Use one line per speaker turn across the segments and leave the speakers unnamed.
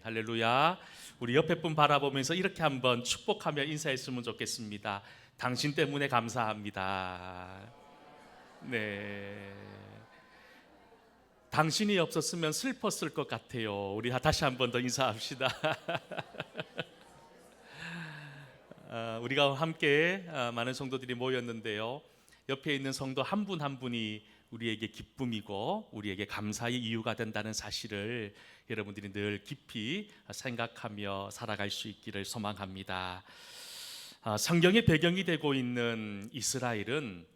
할렐루야. 우리 옆에 분 바라보면서 이렇게 한번 축복하며 인사했으면 좋겠습니다. 당신 때문에 감사합니다. 네. 당신이 없었으면 슬펐을 것 같아요. 우리 다시 한번 더 인사합시다. 우리가 함께 많은 성도들이 모였는데요. 옆에 있는 성도 한 분 한 분이 우리에게 기쁨이고 우리에게 감사의 이유가 된다는 사실을 여러분들이 늘 깊이 생각하며 살아갈 수 있기를 소망합니다. 성경의 배경이 되고 있는 이스라엘은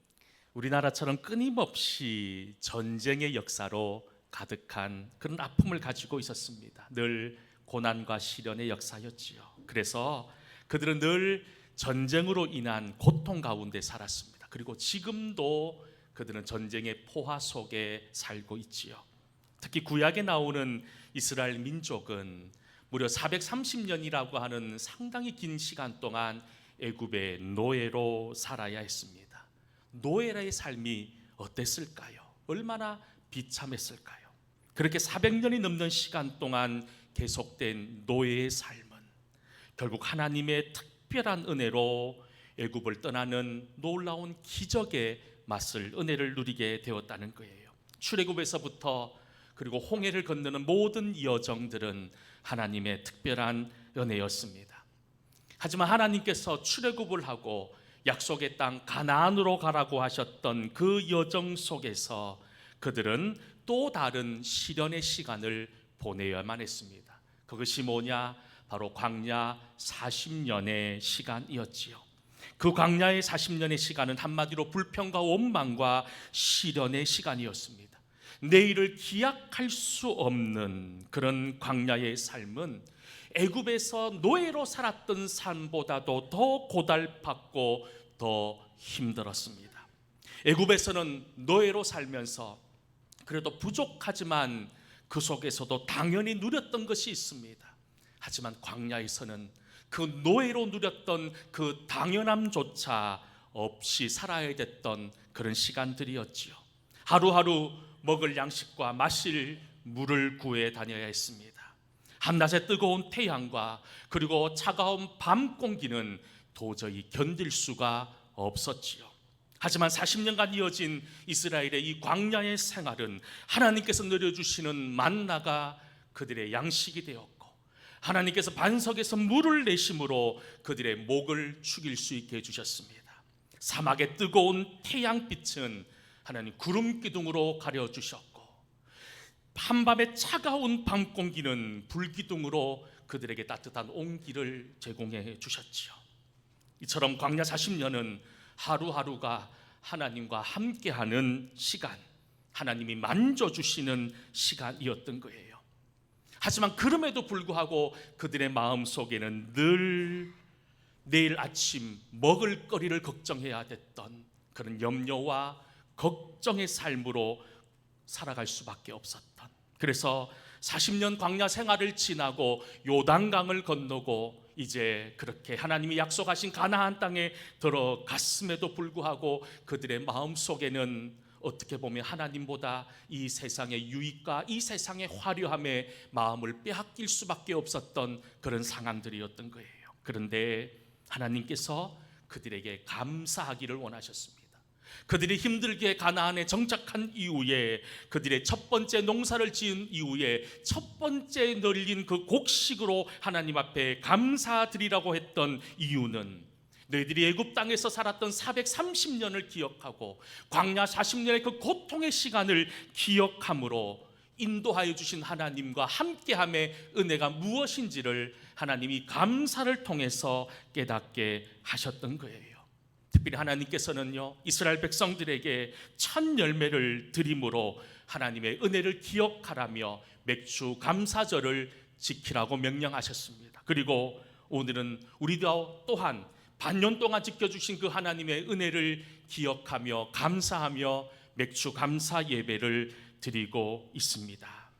우리나라처럼 끊임없이 전쟁의 역사로 가득한 그런 아픔을 가지고 있었습니다. 늘 고난과 시련의 역사였지요. 그래서 그들은 늘 전쟁으로 인한 고통 가운데 살았습니다. 그리고 지금도 그들은 전쟁의 포화 속에 살고 있지요. 특히 구약에 나오는 이스라엘 민족은 무려 430년이라고 하는 상당히 긴 시간 동안 애굽의 노예로 살아야 했습니다. 노예의 삶이 어땠을까요? 얼마나 비참했을까요? 그렇게 400년이 넘는 시간 동안 계속된 노예의 삶은 결국 하나님의 특별한 은혜로 애굽을 떠나는 놀라운 기적의 맛을, 은혜를 누리게 되었다는 거예요. 출애굽에서부터 그리고 홍해를 건너는 모든 여정들은 하나님의 특별한 은혜였습니다. 하지만 하나님께서 출애굽을 하고 약속의 땅 가나안으로 가라고 하셨던 그 여정 속에서 그들은 또 다른 시련의 시간을 보내야만 했습니다. 그것이 뭐냐? 바로 광야 40년의 시간이었지요. 그 광야의 40년의 시간은 한마디로 불평과 원망과 시련의 시간이었습니다. 내일을 기약할 수 없는 그런 광야의 삶은 애굽에서 노예로 살았던 삶보다도 더 고달팠고 더 힘들었습니다. 애굽에서는 노예로 살면서 그래도 부족하지만 그 속에서도 당연히 누렸던 것이 있습니다. 하지만 광야에서는 그 노예로 누렸던 그 당연함조차 없이 살아야 됐던 그런 시간들이었지요. 하루하루 먹을 양식과 마실 물을 구해 다녀야 했습니다. 한낮의 뜨거운 태양과 그리고 차가운 밤 공기는 도저히 견딜 수가 없었지요. 하지만 40년간 이어진 이스라엘의 이 광야의 생활은 하나님께서 내려주시는 만나가 그들의 양식이 되었고 하나님께서 반석에서 물을 내심으로 그들의 목을 축일 수 있게 해주셨습니다. 사막의 뜨거운 태양빛은 하나님 구름 기둥으로 가려주셨고 한밤의 차가운 밤 공기는 불기둥으로 그들에게 따뜻한 온기를 제공해 주셨지요. 이처럼 광야 40년은 하루하루가 하나님과 함께하는 시간, 하나님이 만져주시는 시간이었던 거예요. 하지만 그럼에도 불구하고 그들의 마음속에는 늘 내일 아침 먹을 거리를 걱정해야 됐던 그런 염려와 걱정의 삶으로 살아갈 수밖에 없었던, 그래서 40년 광야 생활을 지나고 요단강을 건너고 이제 그렇게 하나님이 약속하신 가나안 땅에 들어갔음에도 불구하고 그들의 마음속에는 어떻게 보면 하나님보다 이 세상의 유익과 이 세상의 화려함에 마음을 빼앗길 수밖에 없었던 그런 상황들이었던 거예요. 그런데 하나님께서 그들에게 감사하기를 원하셨습니다. 그들이 힘들게 가나안에 정착한 이후에 그들의 첫 번째 농사를 지은 이후에 첫 번째 널린 그 곡식으로 하나님 앞에 감사드리라고 했던 이유는 너희들이 애굽 땅에서 살았던 430년을 기억하고 광야 40년의 그 고통의 시간을 기억함으로 인도하여 주신 하나님과 함께함의 은혜가 무엇인지를 하나님이 감사를 통해서 깨닫게 하셨던 거예요. 특별히 하나님께서는요, 이스라엘 백성들에게 첫 열매를 드림으로 하나님의 은혜를 기억하라며 맥주 감사절을 지키라고 명령하셨습니다. 그리고 오늘은 우리도 또한 반년 동안 지켜주신 그 하나님의 은혜를 기억하며 감사하며 맥주 감사 예배를 드리고 있습니다.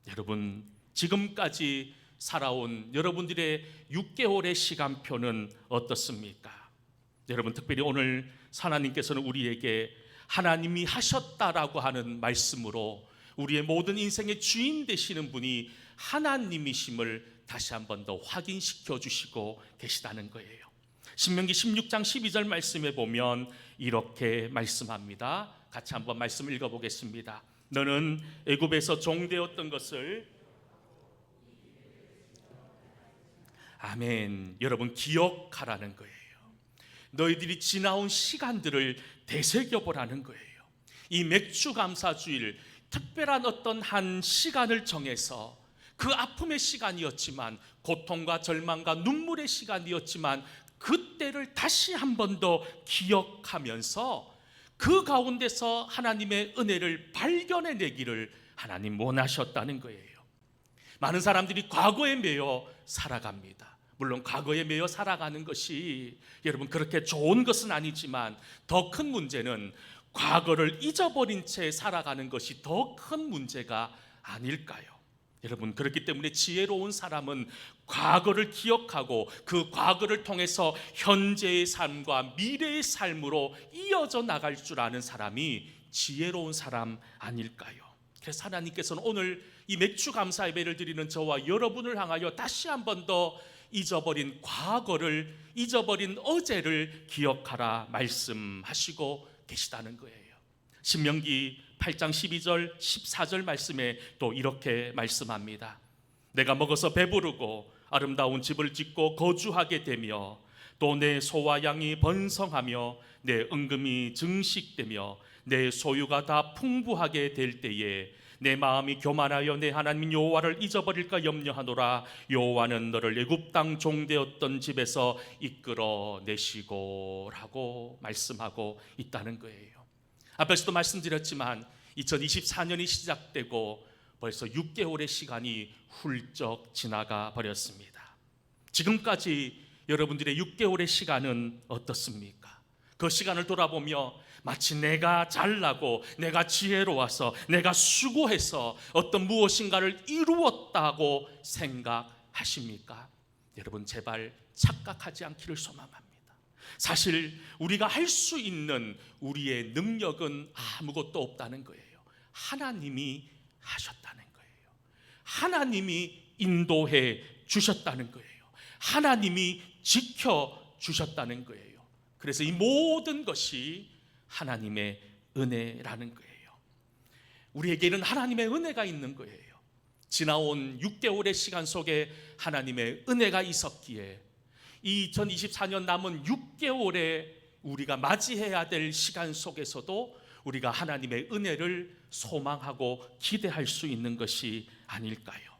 여러분, 지금까지 살아온 여러분들의 6개월의 시간표는 어떻습니까? 여러분, 특별히 오늘 하나님께서는 우리에게 하나님이 하셨다라고 하는 말씀으로 우리의 모든 인생의 주인 되시는 분이 하나님이심을 다시 한 번 더 확인시켜 주시고 계시다는 거예요. 신명기 16장 12절 말씀에 보면 이렇게 말씀합니다. 같이 한번 말씀 읽어보겠습니다. 너는 애굽에서 종되었던 것을, 아멘, 여러분 기억하라는 거예요. 너희들이 지나온 시간들을 되새겨보라는 거예요. 이 맥주감사주일, 특별한 어떤 한 시간을 정해서 그 아픔의 시간이었지만, 고통과 절망과 눈물의 시간이었지만, 그때를 다시 한 번 더 기억하면서 그 가운데서 하나님의 은혜를 발견해내기를 하나님 원하셨다는 거예요. 많은 사람들이 과거에 매여 살아갑니다. 물론 과거에 매여 살아가는 것이 여러분 그렇게 좋은 것은 아니지만, 더 큰 문제는 과거를 잊어버린 채 살아가는 것이 더 큰 문제가 아닐까요? 여러분, 그렇기 때문에 지혜로운 사람은 과거를 기억하고 그 과거를 통해서 현재의 삶과 미래의 삶으로 이어져 나갈 줄 아는 사람이 지혜로운 사람 아닐까요? 그래서 하나님께서는 오늘 이 맥주 감사 예배를 드리는 저와 여러분을 향하여 다시 한 번 더 잊어버린 과거를, 잊어버린 어제를 기억하라 말씀하시고 계시다는 거예요. 신명기 8장 12절 14절 말씀에 또 이렇게 말씀합니다. 내가 먹어서 배부르고 아름다운 집을 짓고 거주하게 되며, 또 내 소와 양이 번성하며 내 은금이 증식되며 내 소유가 다 풍부하게 될 때에 내 마음이 교만하여 내 하나님 여호와를 잊어버릴까 염려하노라. 여호와는 너를 애굽 땅 종되었던 집에서 이끌어 내시고 라고 말씀하고 있다는 거예요. 앞에서도 말씀드렸지만 2024년이 시작되고 벌써 6개월의 시간이 훌쩍 지나가 버렸습니다. 지금까지 여러분들의 6개월의 시간은 어떻습니까? 그 시간을 돌아보며 마치 내가 잘나고 내가 지혜로워서 내가 수고해서 어떤 무엇인가를 이루었다고 생각하십니까? 여러분, 제발 착각하지 않기를 소망합니다. 사실 우리가 할 수 있는 우리의 능력은 아무것도 없다는 거예요. 하나님이 하셨다는 거예요. 하나님이 인도해 주셨다는 거예요. 하나님이 지켜 주셨다는 거예요. 그래서 이 모든 것이 하나님의 은혜라는 거예요. 우리에게는 하나님의 은혜가 있는 거예요. 지나온 6개월의 시간 속에 하나님의 은혜가 있었기에 2024년 남은 6개월에 우리가 맞이해야 될 시간 속에서도 우리가 하나님의 은혜를 소망하고 기대할 수 있는 것이 아닐까요?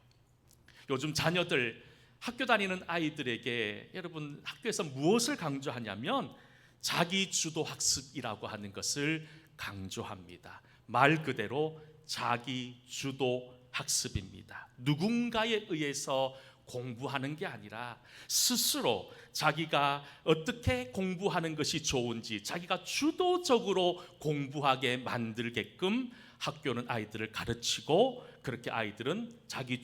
요즘 자녀들, 학교 다니는 아이들에게 여러분 학교에서 무엇을 강조하냐면 자기 주도 학습이라고 하는 것을 강조합니다. 말 그대로 자기 주도 학습입니다. 누군가에 의해서 공부하는 게 아니라 스스로 자기가 어떻게 공부하는 것이 좋은지 자기가 주도적으로 공부하게 만들게끔 학교는 아이들을 가르치고, 그렇게 아이들은 자기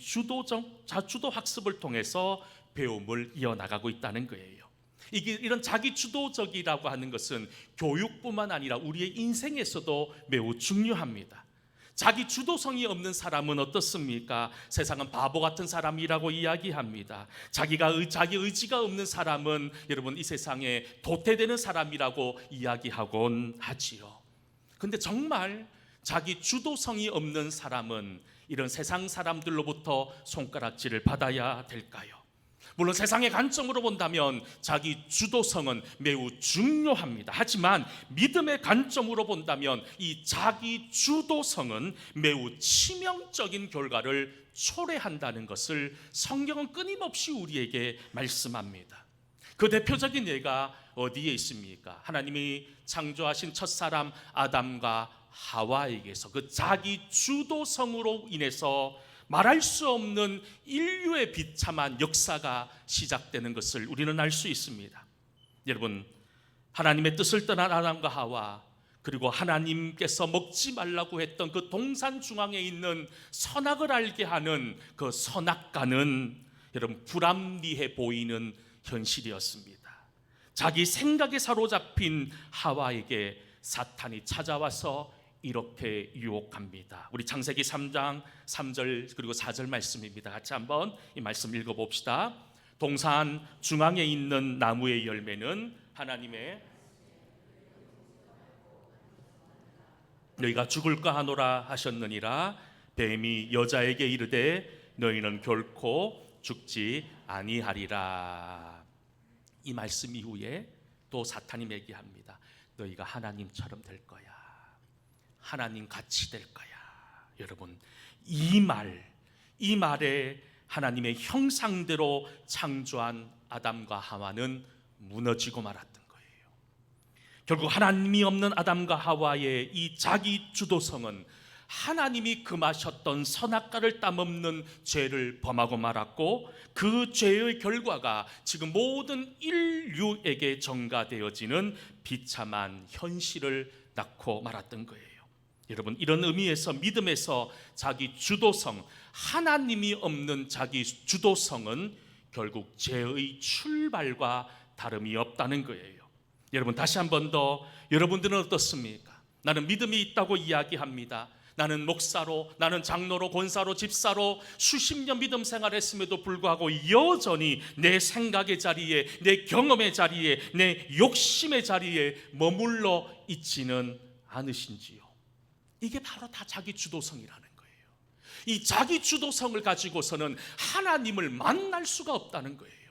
자주도 학습을 통해서 배움을 이어나가고 있다는 거예요. 이런 자기 주도적이라고 하는 것은 교육뿐만 아니라 우리의 인생에서도 매우 중요합니다. 자기 주도성이 없는 사람은 어떻습니까? 세상은 바보 같은 사람이라고 이야기합니다. 자기 의지가 없는 사람은 여러분 이 세상에 도태되는 사람이라고 이야기하곤 하지요. 근데 정말 자기 주도성이 없는 사람은 이런 세상 사람들로부터 손가락질을 받아야 될까요? 물론 세상의 관점으로 본다면 자기 주도성은 매우 중요합니다. 하지만 믿음의 관점으로 본다면 이 자기 주도성은 매우 치명적인 결과를 초래한다는 것을 성경은 끊임없이 우리에게 말씀합니다. 그 대표적인 예가 어디에 있습니까? 하나님이 창조하신 첫사람 아담과 하와에게서 그 자기 주도성으로 인해서 말할 수 없는 인류의 비참한 역사가 시작되는 것을 우리는 알 수 있습니다. 여러분, 하나님의 뜻을 떠난 아담과 하와, 그리고 하나님께서 먹지 말라고 했던 그 동산 중앙에 있는 선악을 알게 하는 그 선악과는 여러분 불합리해 보이는 현실이었습니다. 자기 생각에 사로잡힌 하와에게 사탄이 찾아와서 이렇게 유혹합니다. 우리 창세기 3장 3절 그리고 4절 말씀입니다. 같이 한번 이 말씀 읽어봅시다. 동산 중앙에 있는 나무의 열매는 하나님의 너희가 죽을까 하노라 하셨느니라. 뱀이 여자에게 이르되 너희는 결코 죽지 아니하리라. 이 말씀 이후에 또 사탄이 얘기합니다. 너희가 하나님처럼 될 거야. 하나님 같이 될 거야. 여러분, 이 말에 하나님의 형상대로 창조한 아담과 하와는 무너지고 말았던 거예요. 결국 하나님이 없는 아담과 하와의 이 자기 주도성은 하나님이 금하셨던 선악과를 따먹는 죄를 범하고 말았고, 그 죄의 결과가 지금 모든 인류에게 전가되어지는 비참한 현실을 낳고 말았던 거예요. 여러분, 이런 의미에서 믿음에서 자기 주도성, 하나님이 없는 자기 주도성은 결국 죄의 출발과 다름이 없다는 거예요. 여러분, 다시 한 번 더, 여러분들은 어떻습니까? 나는 믿음이 있다고 이야기합니다. 나는 목사로, 나는 장로로, 권사로, 집사로 수십 년 믿음 생활했음에도 불구하고 여전히 내 생각의 자리에, 내 경험의 자리에, 내 욕심의 자리에 머물러 있지는 않으신지요? 이게 바로 다 자기 주도성이라는 거예요. 이 자기 주도성을 가지고서는 하나님을 만날 수가 없다는 거예요.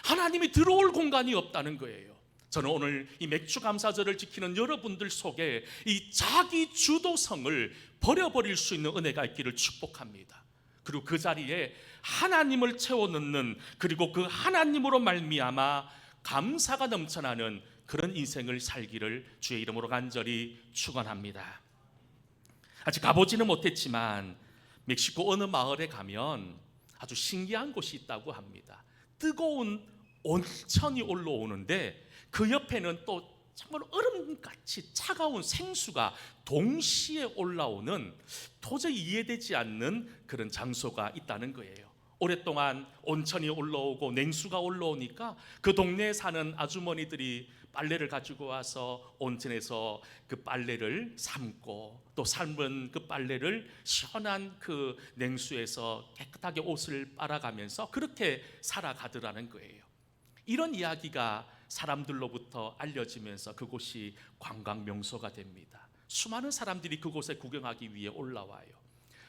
하나님이 들어올 공간이 없다는 거예요. 저는 오늘 이 맥주감사절을 지키는 여러분들 속에 이 자기 주도성을 버려버릴 수 있는 은혜가 있기를 축복합니다. 그리고 그 자리에 하나님을 채워넣는, 그리고 그 하나님으로 말미암아 감사가 넘쳐나는 그런 인생을 살기를 주의 이름으로 간절히 축원합니다. 아직 가보지는 못했지만 멕시코 어느 마을에 가면 아주 신기한 곳이 있다고 합니다. 뜨거운 온천이 올라오는데 그 옆에는 또 정말 얼음같이 차가운 생수가 동시에 올라오는, 도저히 이해되지 않는 그런 장소가 있다는 거예요. 오랫동안 온천이 올라오고 냉수가 올라오니까 그 동네에 사는 아주머니들이 빨래를 가지고 와서 온천에서 그 빨래를 삶고, 또 삶은 그 빨래를 시원한 그 냉수에서 깨끗하게 옷을 빨아가면서 그렇게 살아가더라는 거예요. 이런 이야기가 사람들로부터 알려지면서 그곳이 관광 명소가 됩니다. 수많은 사람들이 그곳에 구경하기 위해 올라와요.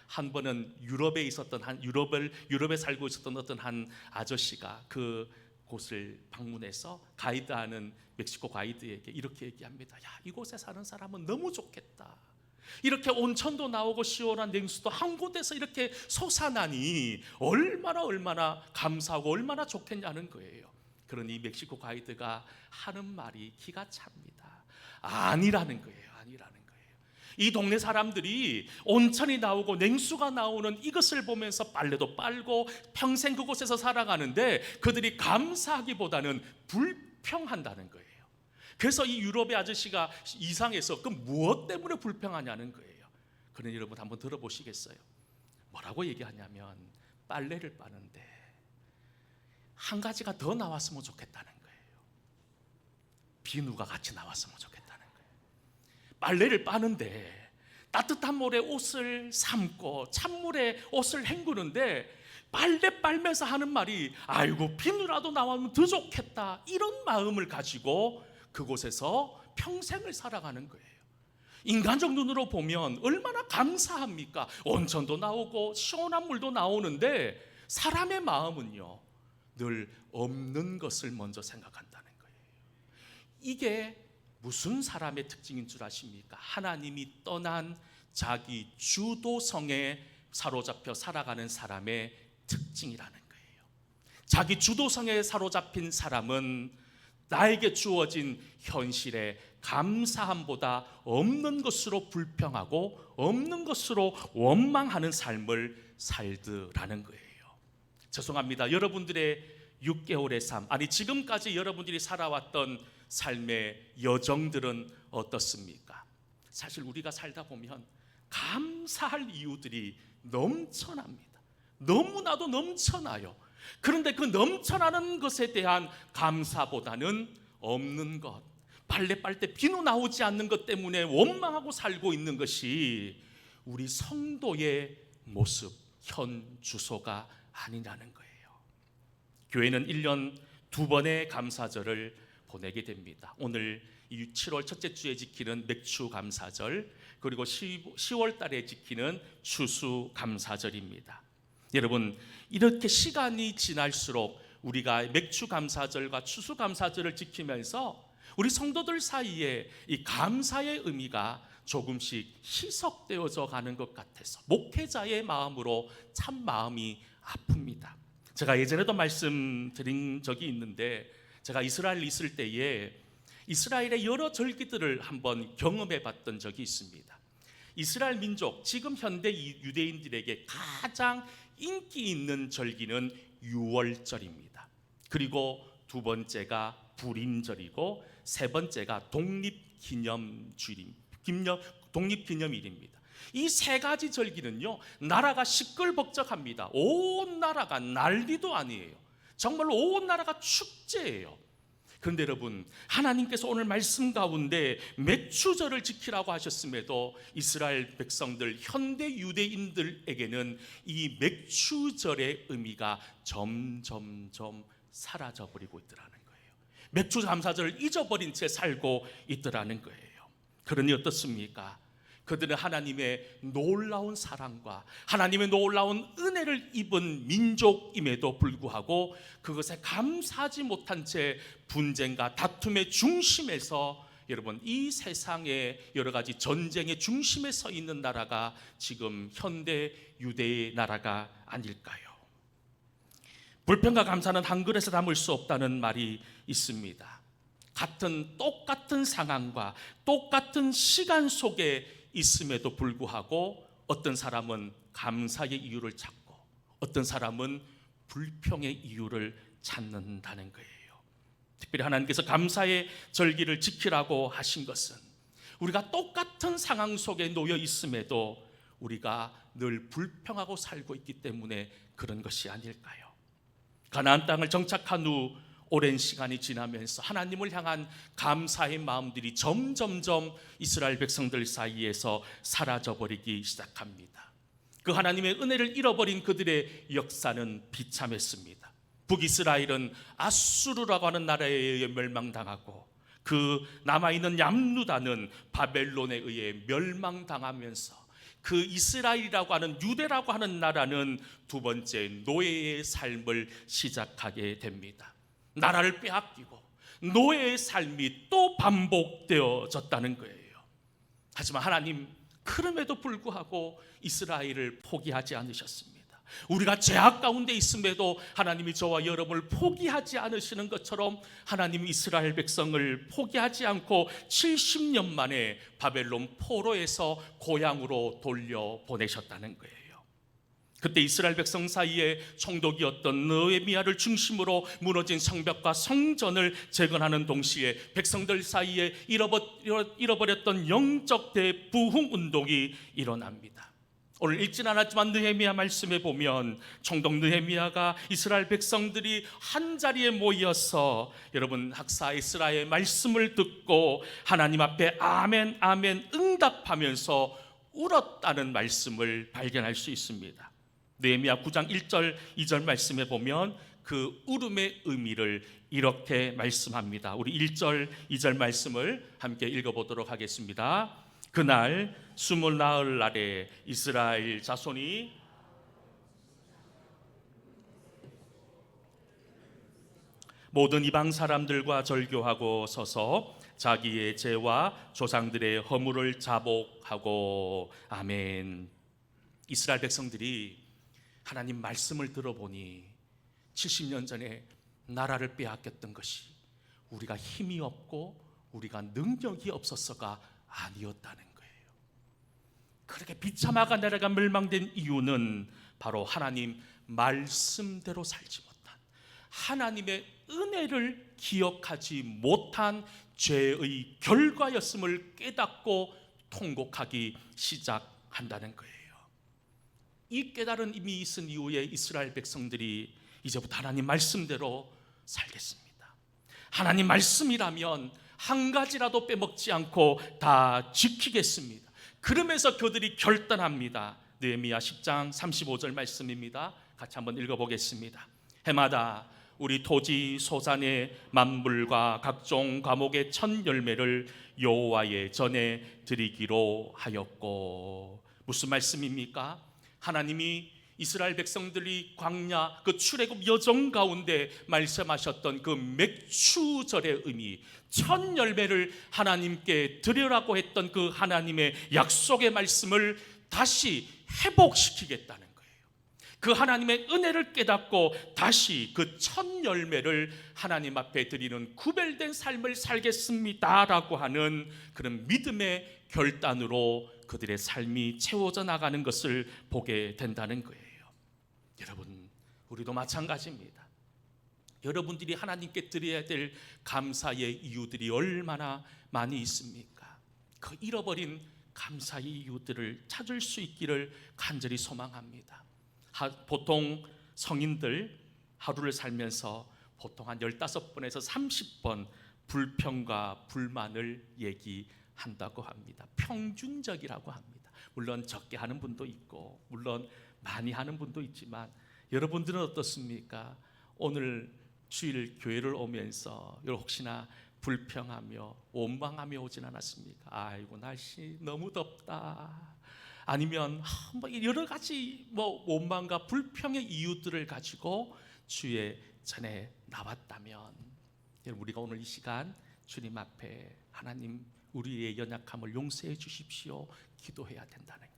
한 번은 유럽에 살고 있었던 어떤 한 아저씨가 그 곳을 방문해서 가이드하는 멕시코 가이드에게 이렇게 얘기합니다. 야, 이곳에 사는 사람은 너무 좋겠다. 이렇게 온천도 나오고 시원한 냉수도 한 곳에서 이렇게 솟아나니 얼마나 감사하고 얼마나 좋겠냐는 거예요. 그러니 멕시코 가이드가 하는 말이 기가 찹니다. 아니라는 거예요. 이 동네 사람들이 온천이 나오고 냉수가 나오는 이것을 보면서 빨래도 빨고 평생 그곳에서 살아가는데 그들이 감사하기보다는 불평한다는 거예요. 그래서 이 유럽의 아저씨가 이상해서 그 무엇 때문에 불평하냐는 거예요. 그러니 여러분 한번 들어보시겠어요? 뭐라고 얘기하냐면, 빨래를 빠는데 한 가지가 더 나왔으면 좋겠다는 거예요. 비누가 같이 나왔으면 좋겠다는 거예요. 빨래를 빠는데 따뜻한 물에 옷을 삶고 찬물에 옷을 헹구는데 빨래 빨면서 하는 말이 아이고 비누라도 나오면 더 좋겠다, 이런 마음을 가지고 그곳에서 평생을 살아가는 거예요. 인간적 눈으로 보면 얼마나 감사합니까? 온천도 나오고 시원한 물도 나오는데 사람의 마음은요, 늘 없는 것을 먼저 생각한다는 거예요. 이게 무슨 사람의 특징인 줄 아십니까? 하나님이 떠난 자기 주도성에 사로잡혀 살아가는 사람의 특징이라는 거예요. 자기 주도성에 사로잡힌 사람은 나에게 주어진 현실에 감사함보다 없는 것으로 불평하고 없는 것으로 원망하는 삶을 살더라는 거예요. 죄송합니다. 여러분들의 6개월의 삶, 아니 지금까지 여러분들이 살아왔던 삶의 여정들은 어떻습니까? 사실 우리가 살다 보면 감사할 이유들이 넘쳐납니다. 너무나도 넘쳐나요. 그런데 그 넘쳐나는 것에 대한 감사보다는 없는 것, 빨래 빨 때 비누 나오지 않는 것 때문에 원망하고 살고 있는 것이 우리 성도의 모습, 현 주소가 아니라는 거예요. 교회는 1년 2번의 감사절을 보내게 됩니다. 오늘 7월 첫째 주에 지키는 맥주 감사절, 그리고 10월 달에 지키는 추수 감사절입니다. 여러분, 이렇게 시간이 지날수록 우리가 맥주 감사절과 추수 감사절을 지키면서 우리 성도들 사이에 이 감사의 의미가 조금씩 희석되어져 가는 것 같아서 목회자의 마음으로 참 마음이 아픕니다. 제가 예전에도 말씀드린 적이 있는데, 제가 이스라엘에 있을 때에 이스라엘의 여러 절기들을 한번 경험해 봤던 적이 있습니다. 이스라엘 민족, 지금 현대 유대인들에게 가장 인기 있는 절기는 유월절입니다. 그리고 두 번째가 불임절이고 세 번째가 독립기념일입니다. 이 세 가지 절기는요, 나라가 시끌벅적합니다. 온 나라가 난리도 아니에요. 정말로 온 나라가 축제예요. 그런데 여러분, 하나님께서 오늘 말씀 가운데 맥추절을 지키라고 하셨음에도 이스라엘 백성들, 현대 유대인들에게는 이 맥추절의 의미가 점점점 사라져버리고 있더라는 거예요. 맥추 감사절을 잊어버린 채 살고 있더라는 거예요. 그러니 어떻습니까? 그들은 하나님의 놀라운 사랑과 하나님의 놀라운 은혜를 입은 민족임에도 불구하고 그것에 감사하지 못한 채 분쟁과 다툼의 중심에서, 여러분, 이 세상의 여러 가지 전쟁의 중심에 서 있는 나라가 지금 현대 유대의 나라가 아닐까요? 불평과 감사는 한 그릇에 담을 수 없다는 말이 있습니다. 똑같은 상황과 똑같은 시간 속에 있음에도 불구하고 어떤 사람은 감사의 이유를 찾고 어떤 사람은 불평의 이유를 찾는다는 거예요. 특별히 하나님께서 감사의 절기를 지키라고 하신 것은 우리가 똑같은 상황 속에 놓여 있음에도 우리가 늘 불평하고 살고 있기 때문에 그런 것이 아닐까요? 가나안 땅을 정착한 후 오랜 시간이 지나면서 하나님을 향한 감사의 마음들이 점점점 이스라엘 백성들 사이에서 사라져버리기 시작합니다. 그 하나님의 은혜를 잃어버린 그들의 역사는 비참했습니다. 북이스라엘은 아수르라고 하는 나라에 의해 멸망당하고 그 남아있는 얌루다는 바벨론에 의해 멸망당하면서 그 이스라엘이라고 하는 유대라고 하는 나라는 두 번째 노예의 삶을 시작하게 됩니다. 나라를 빼앗기고 노예의 삶이 또 반복되어졌다는 거예요. 하지만 하나님, 그럼에도 불구하고 이스라엘을 포기하지 않으셨습니다. 우리가 죄악 가운데 있음에도 하나님이 저와 여러분을 포기하지 않으시는 것처럼 하나님이 이스라엘 백성을 포기하지 않고 70년 만에 바벨론 포로에서 고향으로 돌려보내셨다는 거예요. 그때 이스라엘 백성 사이에 총독이었던 느헤미야를 중심으로 무너진 성벽과 성전을 재건하는 동시에 백성들 사이에 잃어버렸던 영적 대부흥 운동이 일어납니다. 오늘 읽진 않았지만 느헤미야 말씀에 보면 총독 느헤미야가 이스라엘 백성들이 한자리에 모여서, 여러분, 학사 에스라의 말씀을 듣고 하나님 앞에 아멘 아멘 응답하면서 울었다는 말씀을 발견할 수 있습니다. 느헤미야 9장 1절 2절 말씀에 보면 그 울음의 의미를 이렇게 말씀합니다. 우리 1절 2절 말씀을 함께 읽어보도록 하겠습니다. 그날 숨을 나을 날에 이스라엘 자손이 모든 이방 사람들과 절교하고 서서 자기의 죄와 조상들의 허물을 자복하고. 아멘. 이스라엘 백성들이 하나님 말씀을 들어보니 70년 전에 나라를 빼앗겼던 것이 우리가 힘이 없고 우리가 능력이 없어서가 아니었다는 거예요. 그렇게 비참하가 나라가 멸망된 이유는 바로 하나님 말씀대로 살지 못한, 하나님의 은혜를 기억하지 못한 죄의 결과였음을 깨닫고 통곡하기 시작한다는 거예요. 이 깨달은 이미 있은 이후에 이스라엘 백성들이 이제부터 하나님 말씀대로 살겠습니다. 하나님 말씀이라면 한 가지라도 빼먹지 않고 다 지키겠습니다. 그러면서 그들이 결단합니다. 느헤미야 10장 35절 말씀입니다. 같이 한번 읽어보겠습니다. 해마다 우리 토지 소산의 만물과 각종 과목의 첫 열매를 여호와의 전에 드리기로 하였고. 무슨 말씀입니까? 하나님이 이스라엘 백성들이 광야 그 출애굽 여정 가운데 말씀하셨던 그 맥추절의 의미, 첫 열매를 하나님께 드리라고 했던 그 하나님의 약속의 말씀을 다시 회복시키겠다는 거예요. 그 하나님의 은혜를 깨닫고 다시 그 첫 열매를 하나님 앞에 드리는 구별된 삶을 살겠습니다라고 하는 그런 믿음의 결단으로 그들의 삶이 채워져 나가는 것을 보게 된다는 거예요. 여러분, 우리도 마찬가지입니다. 여러분들이 하나님께 드려야 될 감사의 이유들이 얼마나 많이 있습니까? 그 잃어버린 감사의 이유들을 찾을 수 있기를 간절히 소망합니다. 보통 성인들 하루를 살면서 보통 한 15번에서 30번 불평과 불만을 얘기한다고 합니다. 평균적이라고 합니다. 물론 적게 하는 분도 있고 물론 많이 하는 분도 있지만, 여러분들은 어떻습니까? 오늘 주일 교회를 오면서 혹시나 불평하며 원망하며 오진 않았습니까? 아이고 날씨 너무 덥다, 아니면 여러 가지 원망과 불평의 이유들을 가지고 주의 전에 나왔다면, 우리가 오늘 이 시간 주님 앞에 하나님 우리의 연약함을 용서해 주십시오 기도해야 된다는 거예요.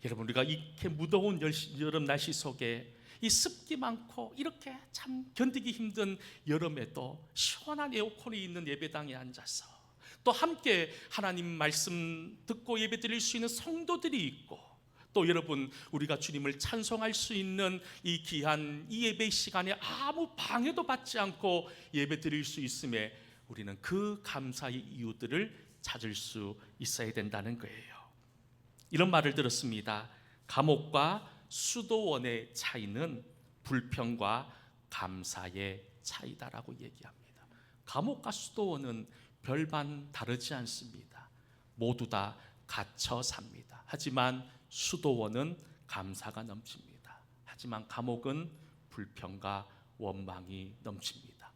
여러분, 우리가 이렇게 무더운 여름 날씨 속에 이 습기 많고 이렇게 참 견디기 힘든 여름에도 시원한 에어컨이 있는 예배당에 앉아서 또 함께 하나님 말씀 듣고 예배 드릴 수 있는 성도들이 있고, 또 여러분 우리가 주님을 찬송할 수 있는 이 귀한 이 예배 시간에 아무 방해도 받지 않고 예배 드릴 수 있음에 우리는 그 감사의 이유들을 찾을 수 있어야 된다는 거예요. 이런 말을 들었습니다. 감옥과 수도원의 차이는 불평과 감사의 차이다라고 얘기합니다. 감옥과 수도원은 별반 다르지 않습니다. 모두 다 갇혀 삽니다. 하지만 수도원은 감사가 넘칩니다. 하지만 감옥은 불평과 원망이 넘칩니다.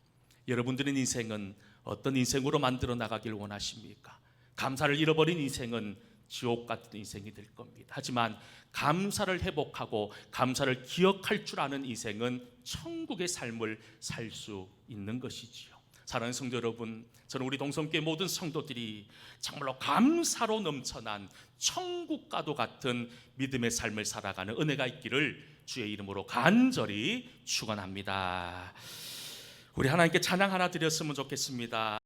여러분들의 인생은 어떤 인생으로 만들어 나가길 원하십니까? 감사를 잃어버린 인생은 지옥 같은 인생이 될 겁니다. 하지만 감사를 회복하고 감사를 기억할 줄 아는 인생은 천국의 삶을 살 수 있는 것이지요. 사랑하는 성도 여러분, 저는 우리 동성교회 모든 성도들이 정말로 감사로 넘쳐난 천국과도 같은 믿음의 삶을 살아가는 은혜가 있기를 주의 이름으로 간절히 축원합니다. 우리 하나님께 찬양 하나 드렸으면 좋겠습니다.